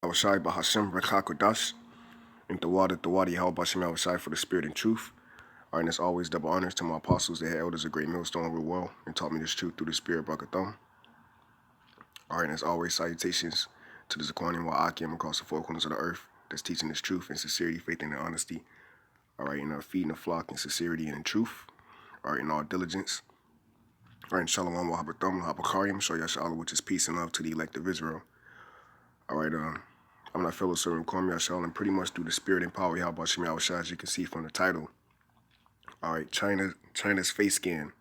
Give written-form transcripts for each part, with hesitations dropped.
YAHAWASHI Bahashem Rekakodash and Tawadi YAHAWASHI for the spirit and truth. Alright, and as always, double honors to my apostles, the head elders of Great Millstone real well, and taught me this truth through the spirit Brakathum. Alright, and as always, salutations to the Zaquanian Wa'akim across the four corners of the earth that's teaching this truth and sincerity, faith, and honesty. Alright, and feeding the flock in sincerity and in truth. Alright, in all diligence. Alright, and Shalom Wahabathum, Habakariam, show Yashala, which is peace and love to the elect of Israel. Alright, I'm not fellow servant Kwame Yashal, and pretty much through the spirit and power of YAHAWASHI, as you can see from the title. Alright, China's face scan,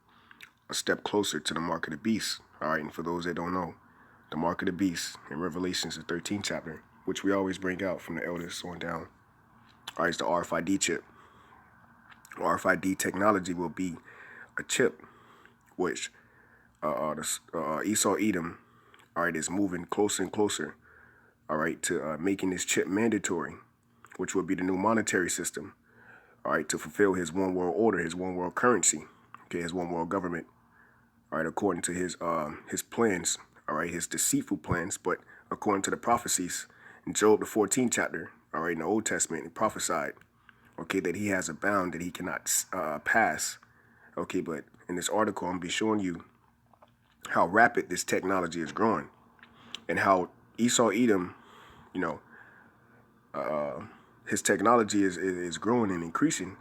a step closer to the mark of the beast. Alright, and for those that don't know, the mark of the beast in Revelations, the 13th chapter, which we always bring out from the elders on down. Alright, it's the RFID chip. RFID technology will be a chip which Esau Edom, alright, is moving closer and closer, alright, to making this chip mandatory, which will be the new monetary system, alright, to fulfill his one world order, his one world currency, okay, his one world government, alright, according to his plans, alright, his deceitful plans, but according to the prophecies in Job, the 14th chapter, alright, in the Old Testament, it prophesied, okay, that he has a bound that he cannot pass, okay, but in this article, I'm going to be showing you how rapid this technology is growing and how Esau Edom, you know, his technology is growing and increasing,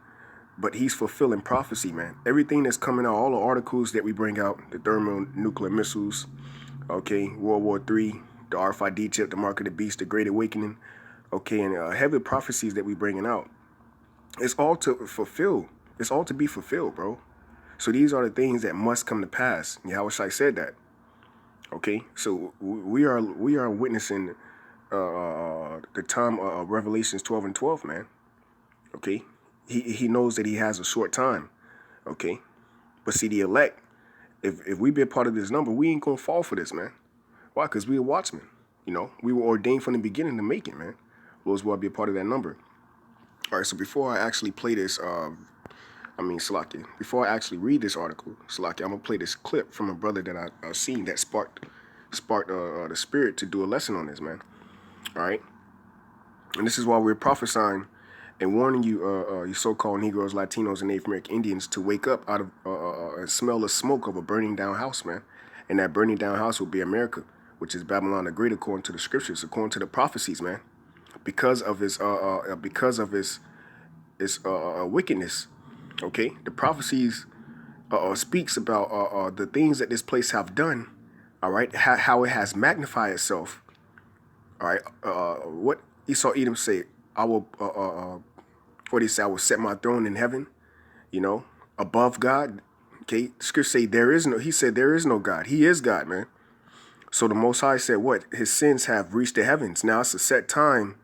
but he's fulfilling prophecy, man. Everything that's coming out, all the articles that we bring out, the thermonuclear missiles, okay, World War III, the RFID chip, the mark of the beast, the Great Awakening, okay, and heavy prophecies that we bringing out, it's all to fulfill. It's all to be fulfilled, bro. So these are the things that must come to pass. YAHAWASHI said that. Okay, so we are witnessing the time of Revelations 12 and 12, man. Okay, he knows that he has a short time. Okay, but see, the elect, if we be a part of this number, we ain't gonna fall for this, man. Why? Because we are watchmen. You know, we were ordained from the beginning to make it, man. Lord's will be a part of that number. All right, so before I actually play this, Salaki, before I actually read this article, Salaki, I'm going to play this clip from a brother that I've seen that sparked the spirit to do a lesson on this, man. All right? And this is why we're prophesying and warning you, you so-called Negroes, Latinos, and Native American Indians to wake up out of and smell the smoke of a burning down house, man. And that burning down house will be America, which is Babylon the Great, according to the scriptures, according to the prophecies, man. Because of his wickedness. Okay, the prophecies speaks about the things that this place have done. All right, how it has magnified itself. All right, what Esau Edom say? I will, what he said, I will set my throne in heaven. You know, above God. Okay, scripture say there is no. He said there is no God. He is God, man. So the Most High said, what? His sins have reached the heavens. Now it's a set time.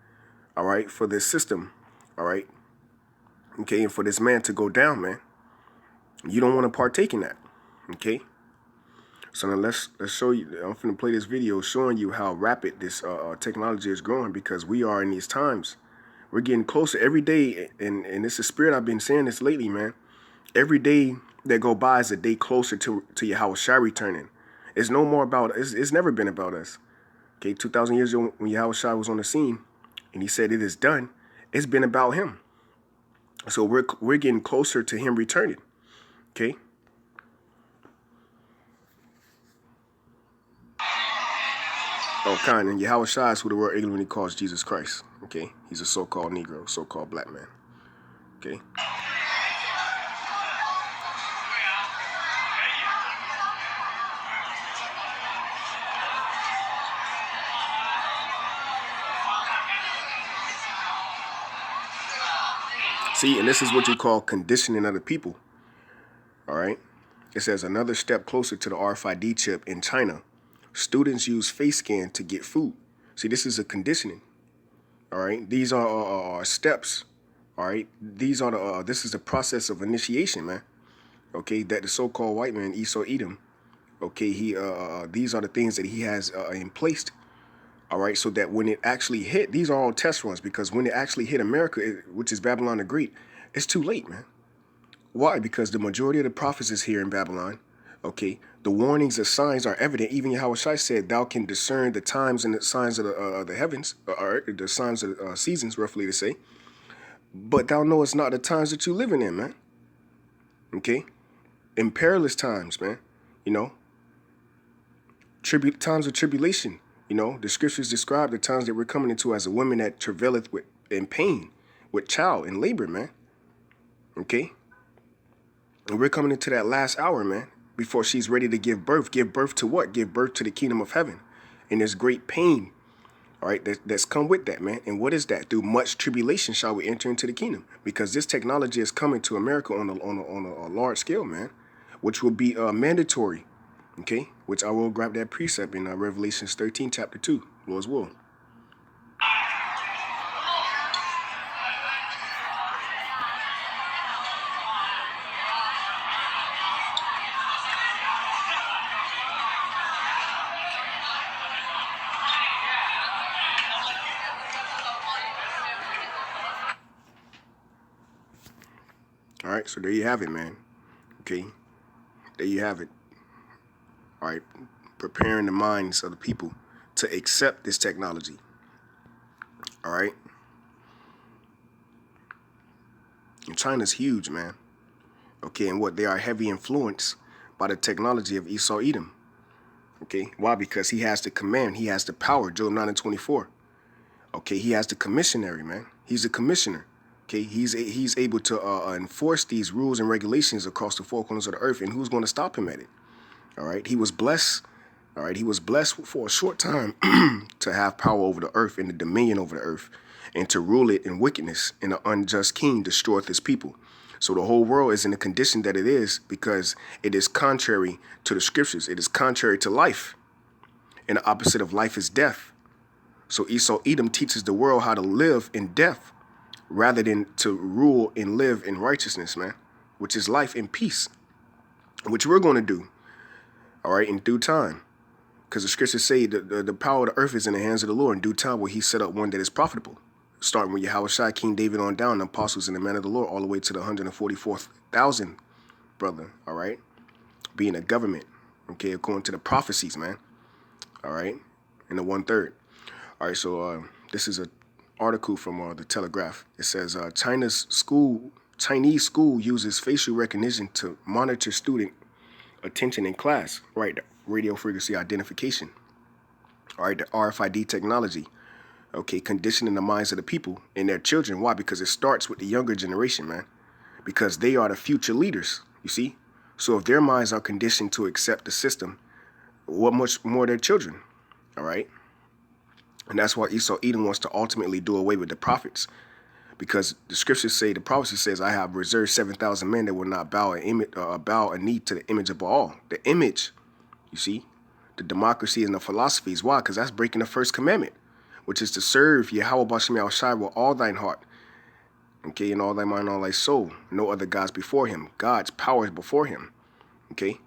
All right, for this system. All right. Okay, and for this man to go down, man. You don't want to partake in that. Okay. So now let's show you. I'm finna play this video showing you how rapid this technology is growing, because we are in these times. We're getting closer every day, and it's a spirit. I've been saying this lately, man. Every day that go by is a day closer to YAHAWASHI returning. It's no more about us. It's never been about us. Okay, 2,000 years ago when YAHAWASHI was on the scene, and he said it is done, it's been about him. So we're getting closer to him returning. Okay. Oh, kind. And YAHAWASHI is who the world ignorantly calls Jesus Christ. Okay. He's a so-called Negro, so-called black man. Okay. See, and this is what you call conditioning other people. All right. It says another step closer to the RFID chip in China. Students use face scan to get food. See, this is a conditioning. All right. These are steps. All right. These are this is the process of initiation, man. Okay. That the so-called white man, Esau Edom. Okay. These are the things that he has in place. All right. So that when it actually hit, these are all test runs, because when it actually hit America, which is Babylon the Great, it's too late, man. Why? Because the majority of the prophets is here in Babylon. Okay. The warnings and signs are evident. Even YAHAWASHI said, thou can discern the times and the signs of the heavens, or the signs of the seasons, roughly to say. But thou knowest not the times that you living in, man. Okay? In perilous times, man. You know? Times of tribulation. You know? The scriptures describe the times that we're coming into as a woman that travaileth in pain, with child and labor, man. Okay? And we're coming into that last hour, man. Before she's ready to give birth. Give birth to what? Give birth to the kingdom of heaven. And there's great pain, all right, that's come with that, man. And what is that? Through much tribulation shall we enter into the kingdom. Because this technology is coming to America on a large scale, man. Which will be mandatory, okay? Which I will grab that precept in Revelations 13, chapter 2, Lord's will. All right, so there you have it, man. Okay, there you have it. All right, preparing the minds of the people to accept this technology. All right. And China's huge, man. Okay, and what they are heavy influenced by the technology of Esau Edom. Okay, why? Because he has the command, he has the power. Job 9:24. Okay, he has the commissionary, man. He's a commissioner. Okay, he's able to enforce these rules and regulations across the four corners of the earth. And who's going to stop him at it? All right, he was blessed. All right, he was blessed for a short time to have power over the earth and the dominion over the earth, and to rule it in wickedness. And an unjust king destroyeth his people. So the whole world is in the condition that it is because it is contrary to the scriptures. It is contrary to life. And the opposite of life is death. So Esau Edom teaches the world how to live in death rather than to rule and live in righteousness, man, which is life and peace, which we're going to do, all right, in due time. Because the scriptures say the power of the earth is in the hands of the Lord. In due time will he set up one that is profitable. Starting with YAHAWASHI, King David on down, the apostles in the man of the Lord, all the way to the 144,000, brother, all right? Being a government, okay, according to the prophecies, man, all right? And the 1/3. All right, so this is an article from the Telegraph. It says Chinese school uses facial recognition to monitor student attention in class, right? Radio frequency identification, all right? The RFID technology. Okay, conditioning the minds of the people and their children. Why? Because it starts with the younger generation, man. Because they are the future leaders, you see? So if their minds are conditioned to accept the system, what much more their children, all right? And that's why Esau Edom wants to ultimately do away with the prophets. Because the scriptures say, the prophecy says, I have reserved 7,000 men that will not bow a knee to the image of Baal. The image, you see? The democracy and the philosophies. Why? Because that's breaking the first commandment, which is to serve Yahawah Bashem Yahushai with all thine heart, okay, and all thy mind, all thy soul. No other gods before him. God's power is before him, okay?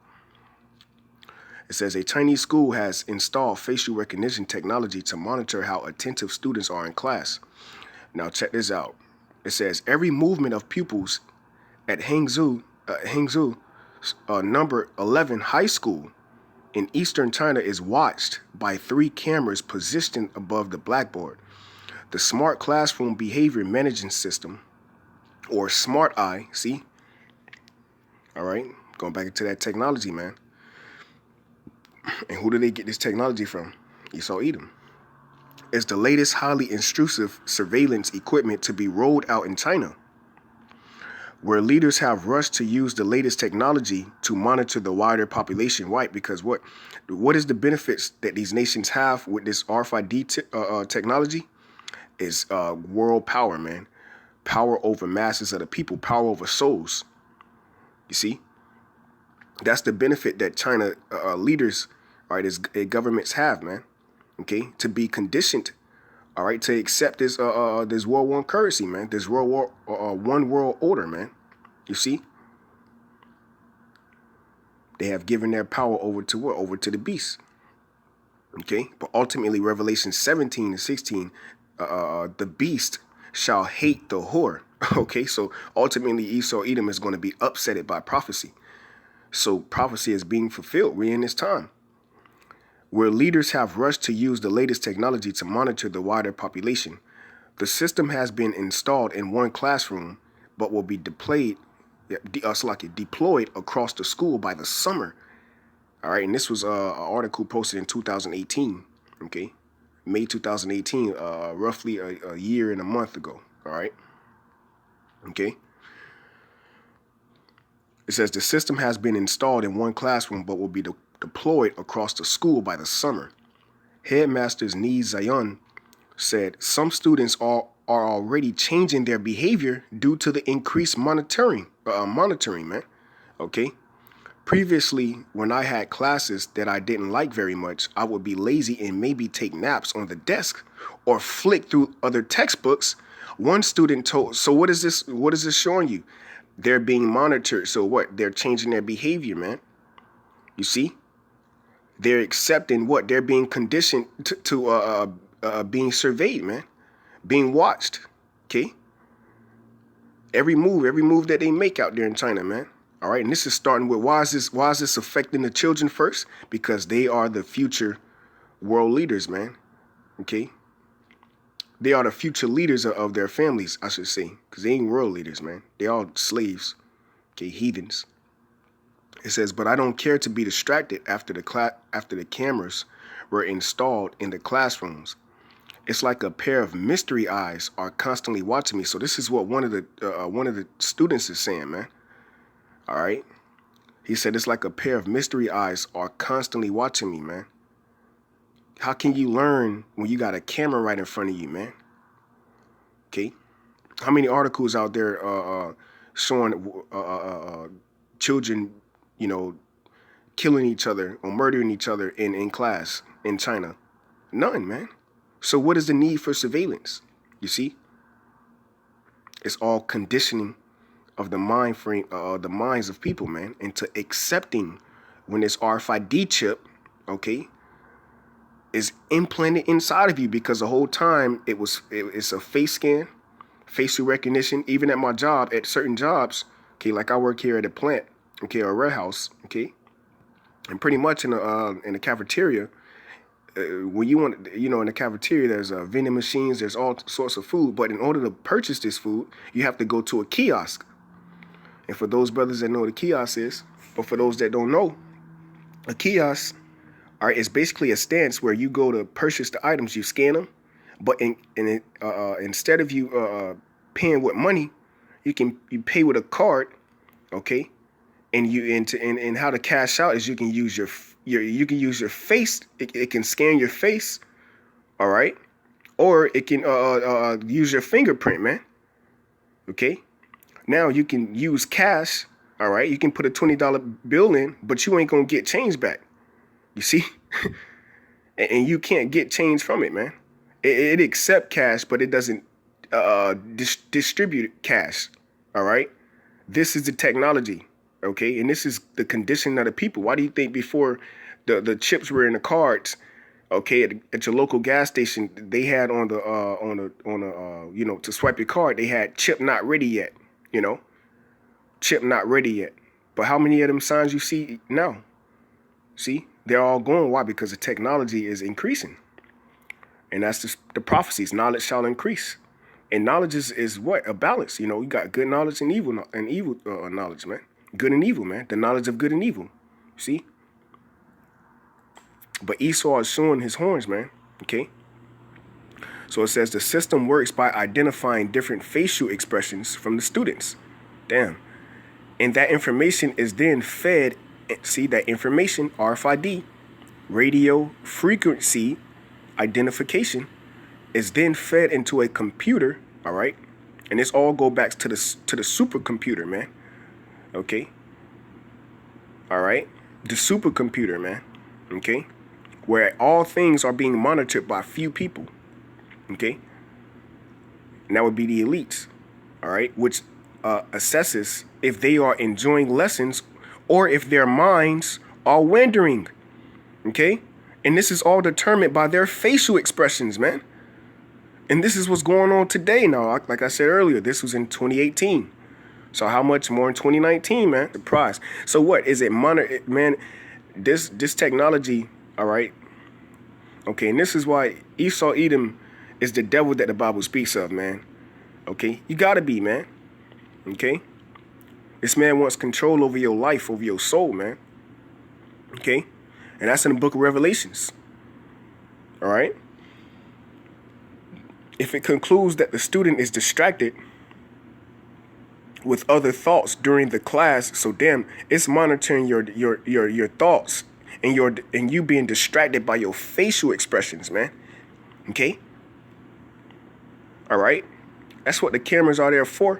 It says a Chinese school has installed facial recognition technology to monitor how attentive students are in class. Now check this out. It says every movement of pupils at Hangzhou number 11 high school in eastern China is watched by 3 cameras positioned above the blackboard. The Smart Classroom Behavior Management System, or Smart Eye, see? All right, going back into that technology, man. And who do they get this technology from? Esau Edom. It's the latest highly intrusive surveillance equipment to be rolled out in China, where leaders have rushed to use the latest technology to monitor the wider population. Right? Because what is the benefits that these nations have with this RFID technology? Is world power, man. Power over masses of the people, power over souls. You see? That's the benefit that China leaders, all right, as governments have, man. Okay, to be conditioned, all right, to accept this this World War currency, man. This one world order, man. You see? They have given their power over to what? Over to the beast. Okay, but ultimately, Revelation 17:16, the beast shall hate the whore. Okay, so ultimately Esau Edom is going to be upsetted by prophecy. So prophecy is being fulfilled. We're in this time where leaders have rushed to use the latest technology to monitor the wider population. The system has been installed in one classroom, but will be deployed across the school by the summer. All right, and this was an article posted in 2018. Okay, May 2018, roughly a year and a month ago. All right. Okay. It says the system has been installed in one classroom, but will be deployed across the school by the summer. Headmasters Nee Zion said some students are already changing their behavior due to the increased monitoring, man. Okay. Previously, when I had classes that I didn't like very much, I would be lazy and maybe take naps on the desk or flick through other textbooks. One student told, so what is this showing you? They're being monitored. So what? They're changing their behavior, man. You see? They're accepting what? They're being conditioned to being surveyed, man. Being watched. Okay? Every move that they make out there in China, man. All right, and this is starting with why is this affecting the children first? Because they are the future world leaders, man. Okay, they are the future leaders of their families, I should say, because they ain't world leaders, man. They all slaves, okay, heathens. It says, but I don't care to be distracted after the cameras were installed in the classrooms. It's like a pair of mystery eyes are constantly watching me. So this is what one of the students is saying, man. All right. He said, it's like a pair of mystery eyes are constantly watching me, man. How can you learn when you got a camera right in front of you, man? Okay. How many articles out there showing children, killing each other or murdering each other in class in China? None, man. So what is the need for surveillance? You see? It's all conditioning of the mind frame, the minds of people, man, into accepting when this RFID chip, okay, is implanted inside of you, because the whole time it's a face scan, facial recognition. Even at my job, at certain jobs, okay, like I work here at a plant, okay, or a warehouse, okay, and pretty much in the cafeteria, when you want, in the cafeteria, there's vending machines, there's all sorts of food, but in order to purchase this food, you have to go to a kiosk. And for those brothers that know what a kiosk is, but for those that don't know, a kiosk, all right, is basically a stance where you go to purchase the items, you scan them, but instead of you paying with money, you pay with a card, okay? And how to cash out is you can use your face. It can scan your face, all right, or it can use your fingerprint, man. Okay. Now you can use cash, all right? You can put a $20 bill in, but you ain't going to get change back. You see? and you can't get change from it, man. It accepts cash, but it doesn't distribute cash, all right? This is the technology, okay? And this is the condition of the people. Why do you think before the chips were in the cards, okay, at your local gas station, they had on the to swipe your card, they had chip not ready yet. Chip not ready yet. But how many of them signs you see now? See, they're all going. Why? Because the technology is increasing. And that's the prophecies. Knowledge shall increase. And knowledge is what? A balance. You got good knowledge and evil knowledge, man. Good and evil, man. The knowledge of good and evil. See? But Esau is showing his horns, man. Okay? So it says the system works by identifying different facial expressions from the students. Damn. And that information is then fed. See, that information, RFID, radio frequency identification, is then fed into a computer, all right? And this all go back to the supercomputer, man. Okay? All right? The supercomputer, man. Okay? Where all things are being monitored by few people. Okay? And that would be the elites, all right? Which assesses if they are enjoying lessons or if their minds are wandering, okay? And this is all determined by their facial expressions, man. And this is what's going on today now. Like I said earlier, this was in 2018. So how much more in 2019, man? The price. So what is it? Man, this technology, all right. Okay, and this is why Esau Edom is the devil that the Bible speaks of, man. Okay, you gotta be, man. Okay, this man wants control over your life, over your soul, man. Okay, and that's in the book of Revelations. All right. If it concludes that the student is distracted with other thoughts during the class, so damn, it's monitoring your thoughts and you being distracted by your facial expressions, man. Okay? All right? That's what the cameras are there for.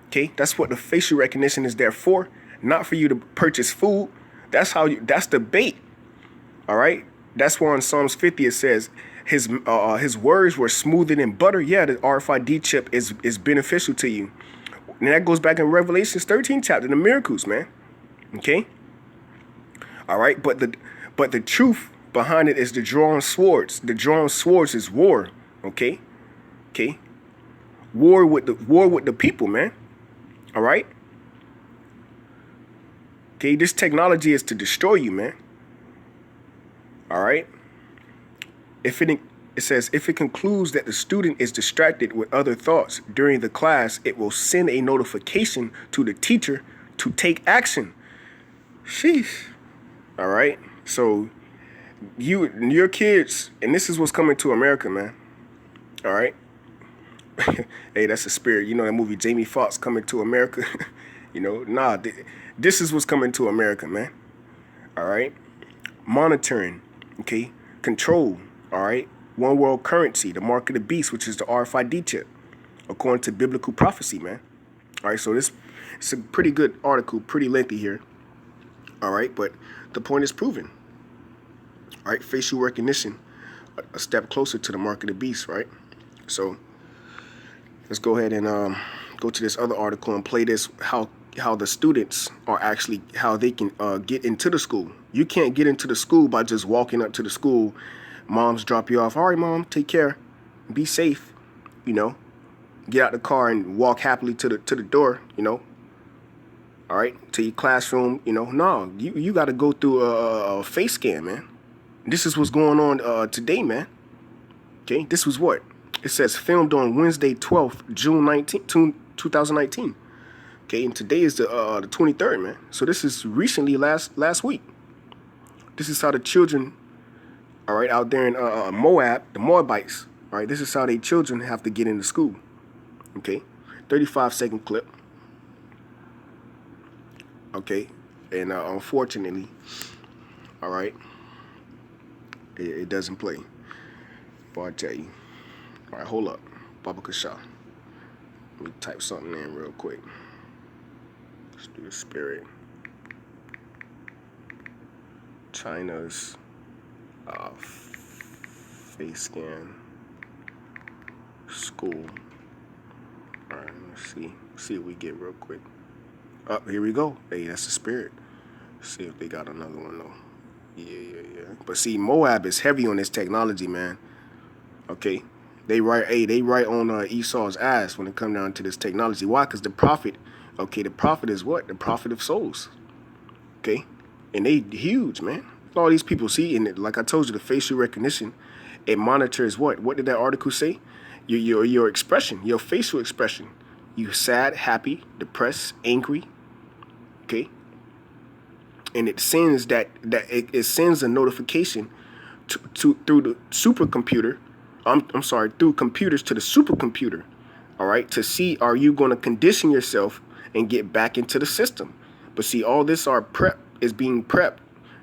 Okay? That's what the facial recognition is there for. Not for you to purchase food. That's the bait. All right? That's why in Psalms 50 it says his words were smoother than butter. Yeah, the RFID chip is beneficial to you. And that goes back in Revelations 13 chapter, the miracles, man. Okay? All right, but the truth behind it is the drawn swords. The drawn swords is war. Okay? Okay? War with the people, man. All right? Okay, this technology is to destroy you, man. All right? It says, if it concludes that the student is distracted with other thoughts during the class, it will send a notification to the teacher to take action. Sheesh. All right. So your kids, and this is what's coming to America, man. All right. Hey, that's the spirit. You know that movie Jamie Foxx, Coming to America? You know, nah, this is what's coming to America, man. All right. Monitoring. Okay. Control. All right. One world currency, the mark of the beast, which is the RFID chip, according to biblical prophecy, man. All right. So it's a pretty good article, pretty lengthy here. All right. But the point is proven. All right. Facial recognition, a step closer to the mark of the beast. Right. So let's go ahead and go to this other article and play this, how the students are actually, how they can get into the school. You can't get into the school by just walking up to the school. Moms drop you off. All right, mom, take care. Be safe. You know, get out the car and walk happily to the door, you know. All right, to your classroom, you know. No, you got to go through a face scan, man. This is what's going on today, man. Okay, this was what? It says filmed on Wednesday, 12th, June 19th, 2019. Okay, and today is the 23rd, man. So this is recently last week. This is how the children, all right, out there in Moab, the Moabites, all right, this is how they children have to get into school. Okay, 35-second clip. Okay, and unfortunately, all right, it doesn't play. Boy, I tell you. All right, hold up. Baba Kasha. Let me type something in real quick. Let's do the spirit. China's face scan school. All right, let's see what we get real quick. Oh, here we go. Hey, that's the spirit. Let's see if they got another one though. Yeah. But see, Moab is heavy on this technology, man. Okay. They right on Esau's ass when it come down to this technology. Why? Because the prophet, okay, the prophet is what? The prophet of souls. Okay? And they huge, man. All these people see, and like I told you, the facial recognition, it monitors what? What did that article say? Your expression, your facial expression. You sad, happy, depressed, angry. Okay? And it sends it sends a notification to through the supercomputer. I'm sorry, through computers to the supercomputer, all right, to see, are you going to condition yourself and get back into the system? But see, all this is being prepped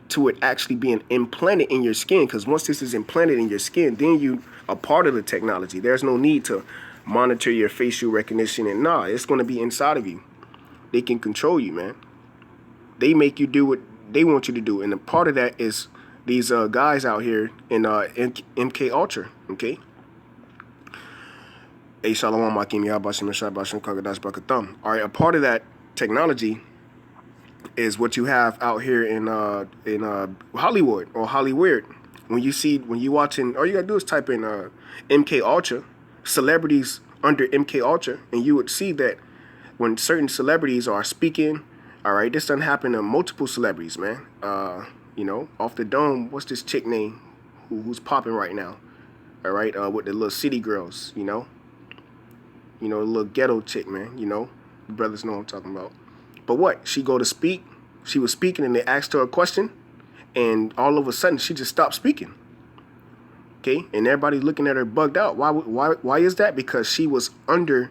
to it actually being implanted in your skin, because once this is implanted in your skin, then you are part of the technology. There's no need to monitor your facial recognition, and it's going to be inside of you. They can control you, man. They make you do what they want you to do, and a part of that is these guys out here in MK Ultra, okay? Hey, Shalom, Makim, YAHAWASHI, Meshabashim, Kagadas, Brakathum. All right, a part of that technology is what you have out here in Hollywood or Hollyweird. When you watching, all you gotta do is type in MK Ultra, celebrities under MK Ultra, and you would see that when certain celebrities are speaking, all right, this doesn't happen to multiple celebrities, man. You know, off the dome, what's this chick name who's popping right now? All right, with the little city girls, you know, the little ghetto chick, man. You know, you brothers know what I'm talking about. But what? She go to speak. She was speaking, and they asked her a question, and all of a sudden, she just stopped speaking. Okay, and everybody's looking at her bugged out. Why is that? Because she was under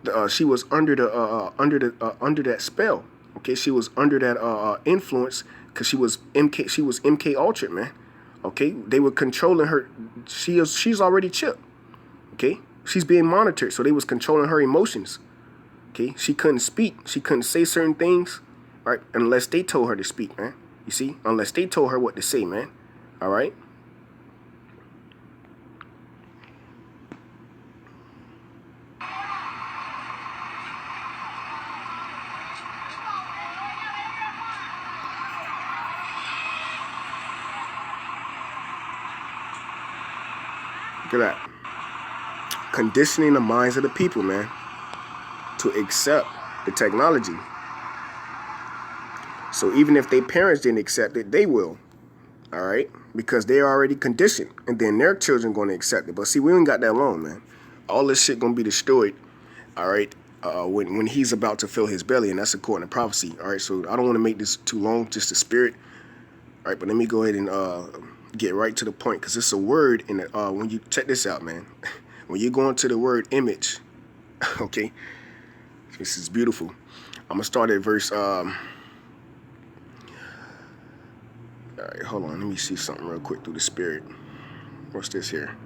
under that spell. Okay, she was under that influence because she was MK Ultra, man. Okay, they were controlling her. She's already chipped. Okay, she's being monitored, so they was controlling her emotions. Okay, she couldn't speak. She couldn't say certain things, right? Unless they told her to speak, man. You see, unless they told her what to say, man. All right. Look at that. Conditioning the minds of the people, man, to accept the technology. So even if their parents didn't accept it, they will. All right? Because they're already conditioned. And then their children going to accept it. But see, we ain't got that long, man. All this shit going to be destroyed, all right, when he's about to fill his belly. And that's according to prophecy. All right? So I don't want to make this too long, just the spirit. All right? But let me go ahead and get right to the point, because it's a word in the, when you check this out, man. When you go into the word image, okay, this is beautiful. I'm gonna start at verse all right, hold on, let me see something real quick through the spirit. What's this here?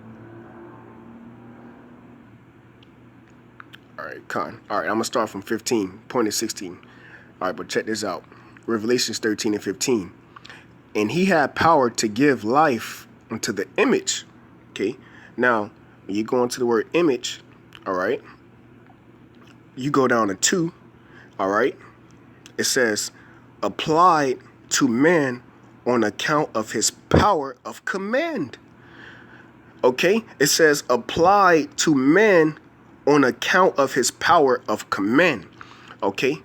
All right, all right, I'm gonna start from 15, point at 16. All right, but check this out. Revelations 13 and 15. And he had power to give life unto the image. Okay. Now, when you go into the word image, all right, you go down to 2. All right. It says, applied to man on account of his power of command. Okay. It says, applied to man on account of his power of command. Okay.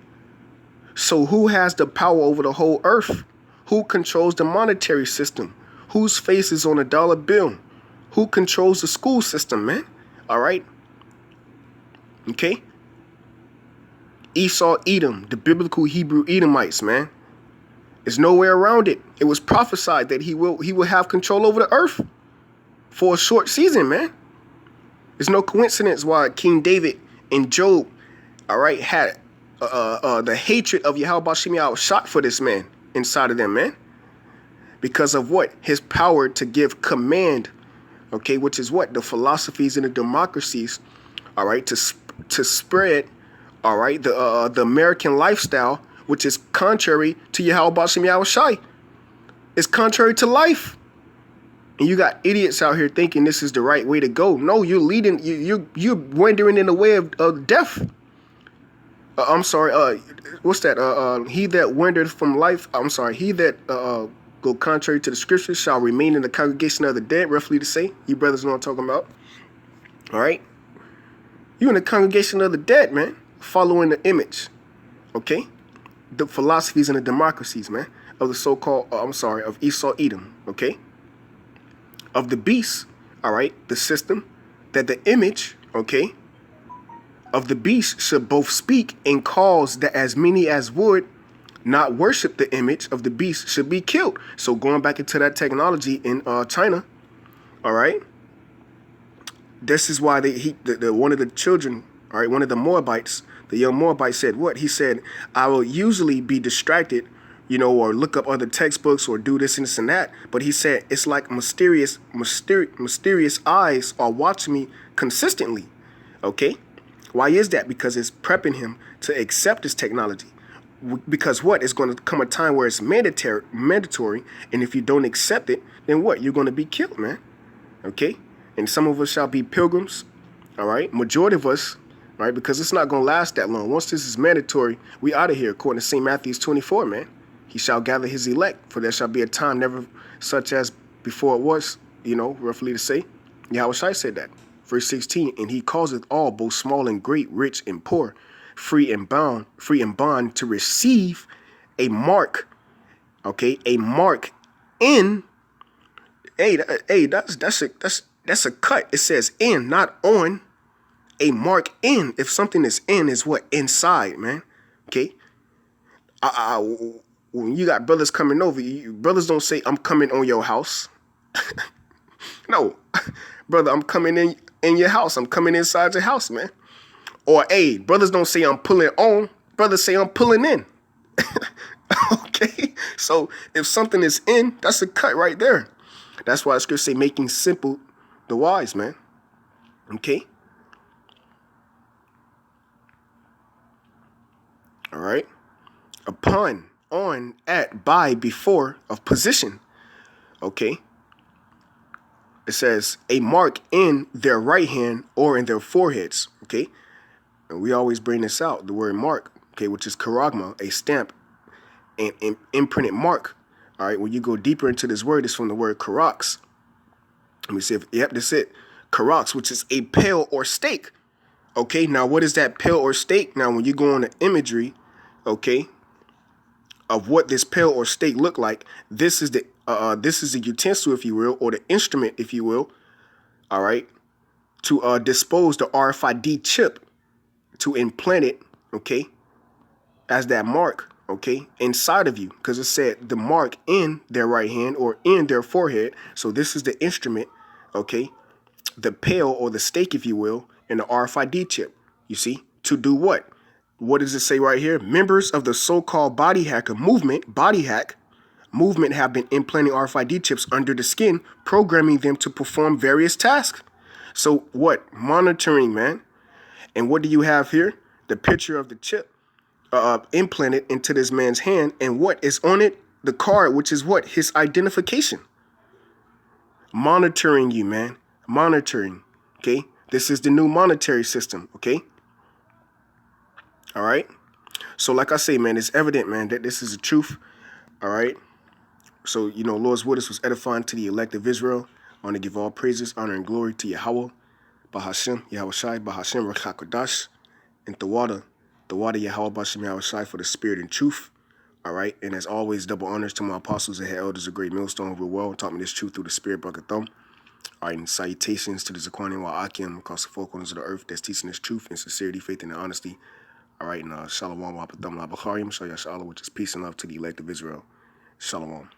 So who has the power over the whole earth? Who controls the monetary system? Whose face is on a dollar bill? Who controls the school system, man? All right. Okay. Esau, Edom, the biblical Hebrew Edomites, man. There's nowhere around it. It was prophesied that he will have control over the earth for a short season, man. There's no coincidence why King David and Job, all right, had the hatred of YAHAWASHI was shot for this man inside of them, man. Because of what? His power to give command, okay, which is what? The philosophies and the democracies, all right, to spread, all right, the American lifestyle, which is contrary to YAHAWASHI. It's contrary to life. And you got idiots out here thinking this is the right way to go. No, you're leading, you're wandering in the way of death. I'm sorry, what's that? He that wandered from life, I'm sorry, he that go contrary to the scriptures shall remain in the congregation of the dead, roughly to say. You brothers know what I'm talking about. All right? You in the congregation of the dead, man, following the image, okay? The philosophies and the democracies, man, of the so-called, of Esau, Edom, okay? Of the beast, all right, the system, that the image, okay, of the beast should both speak and cause that as many as would not worship the image of the beast should be killed. So going back into that technology in China, all right, this is why one of the children, all right, one of the Moabites, the young Moabite said what? He said, I will usually be distracted, you know, or look up other textbooks or do this and this and that. But he said, it's like mysterious eyes are watching me consistently. Okay. Why is that? Because it's prepping him to accept this technology. Because what? It's going to come a time where it's mandatory. And if you don't accept it, then what? You're going to be killed, man. Okay. And some of us shall be pilgrims. All right. Majority of us. All right. Because it's not going to last that long. Once this is mandatory, we out of here. According to St. Matthew 24, man. He shall gather his elect. For there shall be a time never such as before it was, you know, roughly to say. Yahawashi said that. Verse 16, and he causeth all, both small and great, rich and poor, free and bond to receive a mark, okay, a mark in, that's a cut. It says in, not on. A mark in. If something is in, is what? Inside, man. Okay. When you got brothers coming over, brothers don't say, I'm coming on your house. No, brother, I'm coming in your house. I'm coming inside your house, man. Or, hey, brothers don't say I'm pulling on. Brothers say I'm pulling in. Okay. So if something is in, that's a cut right there. That's why the scripture say making simple the wise, man. Okay. All right. Upon, on, at, by, before of position. Okay. It says a mark in their right hand or in their foreheads. Okay. And we always bring this out, the word mark, okay, which is charagma, a stamp, an imprinted mark. All right. When you go deeper into this word, it's from the word karax. Let me see if, yep, that's it. Karax, which is a pale or stake. Okay. Now, what is that pale or stake? Now, when you go on the imagery, okay, of what this pale or stake look like, this is the utensil, if you will, or the instrument, if you will. All right, to dispose the RFID chip, to implant it, okay, as that mark, okay, inside of you, because it said the mark in their right hand or in their forehead. So this is the instrument, okay, the pale or the stake, if you will, and the RFID chip. You see, to do what? What does it say right here? Members of the so-called body hacker movement, have been implanting RFID chips under the skin, programming them to perform various tasks. So what? Monitoring, man. And what do you have here? The picture of the chip implanted into this man's hand. And what is on it? The card, which is what? His identification. Monitoring you, man. Monitoring. Okay? This is the new monetary system. Okay? All right. So like I say, man, it's evident, man, that this is the truth. All right. So, you know, Lord's word was edifying to the elect of Israel. I want to give all praises, honor, and glory to YAHAWAH, BAHASHIM, YAHAWASHI, BAHASHIM, RAKHAKODASH, and the water YAHAWAH, BAHASHIM, YAHAWASHI, for the spirit and truth. All right. And as always, double honors to my apostles and head elders of great millstone over the world, taught me this truth through the spirit, Brakathum. All right. And salutations to the Zaquanian Wa'akim across the four corners of the earth that's teaching this truth and sincerity, faith, and honesty. All right, and Shalom, Wapatham, Labacharium, Shaya Shalom, which is peace and love to the elect of Israel. Shalom.